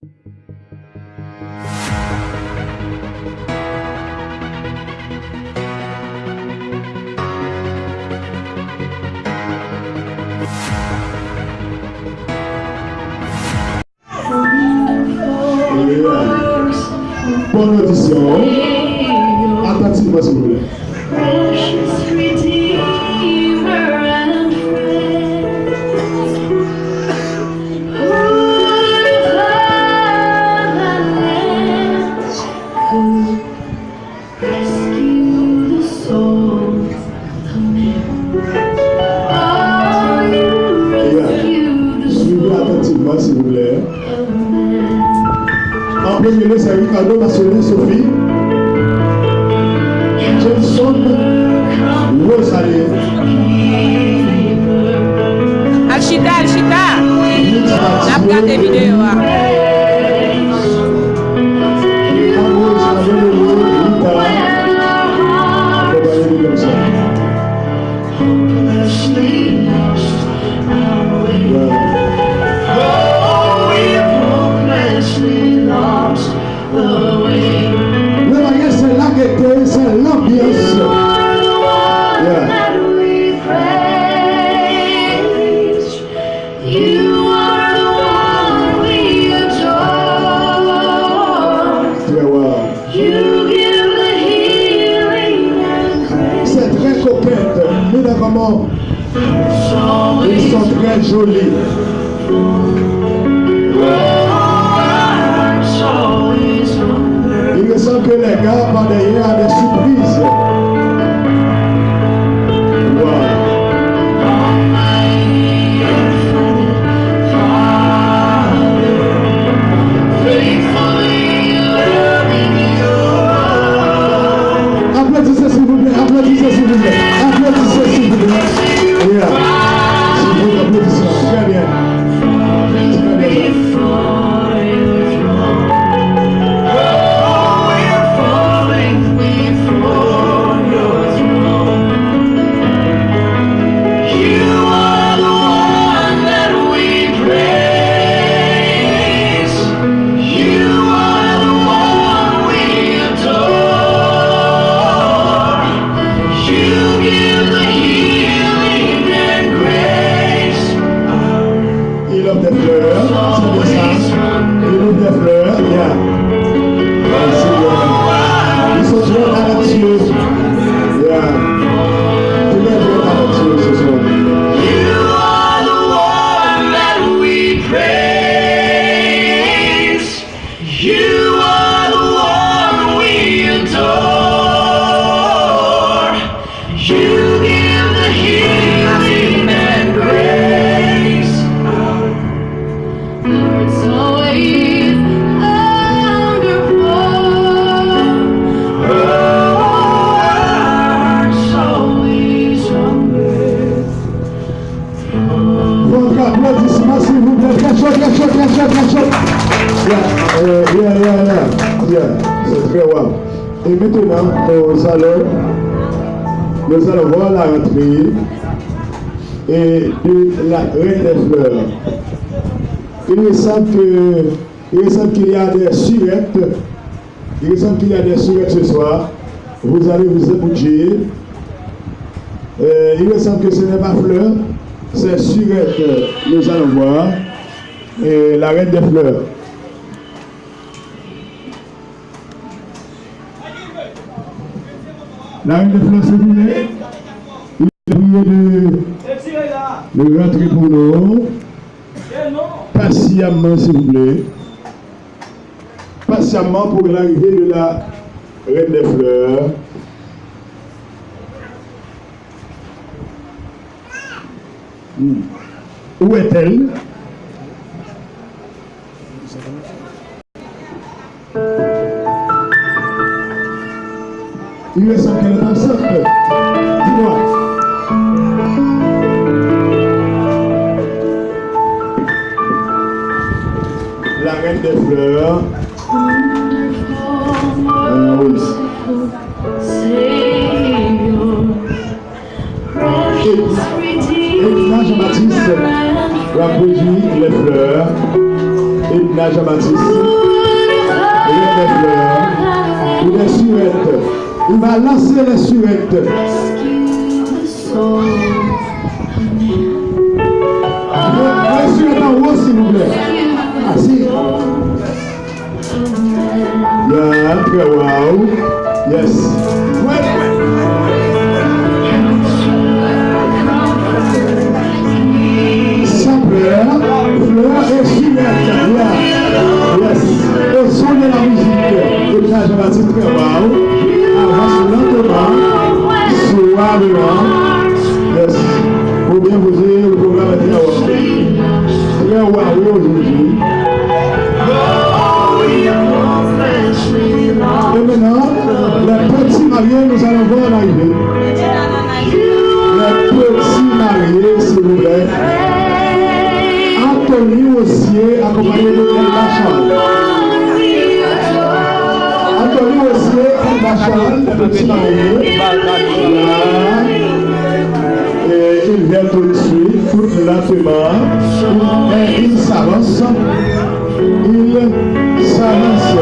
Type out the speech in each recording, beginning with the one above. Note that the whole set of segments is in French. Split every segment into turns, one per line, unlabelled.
Bonne audition. Attentivement, s'il vous plaît. Suivez attentivement, s'il vous plaît. En premier lieu, c'est Ricardo Massonnet, Sophie, Johnson, Rosalie.
Alchita, n'a pas regardé la vidéo.
C'est l'ambiance. C'est très coquette, mais vraiment, ils sont très jolis. Il me semble que les gars par derrière ont des surprises. Wow. Applaudissez s'il vous plaît, applaudissez s'il vous plaît, applaudissez s'il vous plaît. Yeah. S'il vous plaît, applaudissez. Très bien. Très bien. C'est très wow. Et maintenant, nous allons voir la rentrée et de la Reine des Fleurs. Il me semble qu'il y a des surettes. Il me semble qu'il y a des surettes ce soir. Vous allez vous éboucher. Il me semble que ce n'est pas fleur, c'est surette que nous allons voir. Et la Reine des Fleurs. La Reine des Fleurs, s'il vous plaît. Il est prié de rentrer pour nous. Patiemment, s'il vous plaît. Patiemment pour l'arrivée de la Reine des Fleurs. Où est-elle? Il me semble qu'elle est enceinte. Dis-moi. La Reine des Fleurs. Oui. Et Jean-Baptiste va produire les fleurs. Et là, Jean-Baptiste. Les fleurs, ou les suettes. Il va lancer les suettes. Les suettes en haut, s'il vous plaît. Assis. Yeah, très wow. Yes. Sans fleurs et suettes. Yeah. Yes. Au son de la musique. Et là, Jean-Baptiste, très wow. Avance lentement, suavement. Yes. Pour bien vous dire, le programme est très wow. Très wow aujourd'hui. Et maintenant, les petits mariés, nous allons voir l'arrivée. Les petits mariés, s'il vous plaît. Anthony Ossier, accompagné de El Bachal. Anthony Ossier, El Bachal, les petits mariés. Et ils viennent tout de suite, tout lentement. Et ils s'avancent. Ils s'avancent.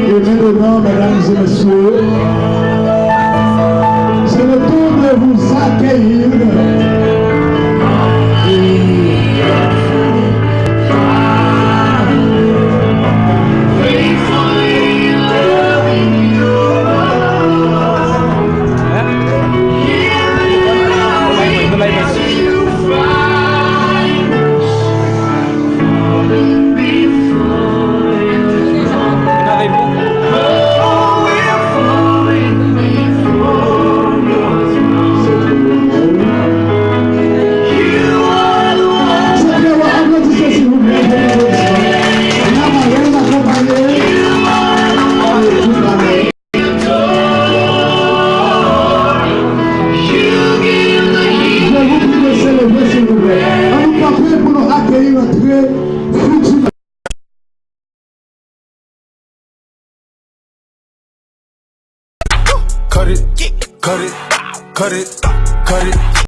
Et maintenant, mesdames et messieurs, c'est le tour de vous accueillir.
Cut it, cut it, cut it, cut it.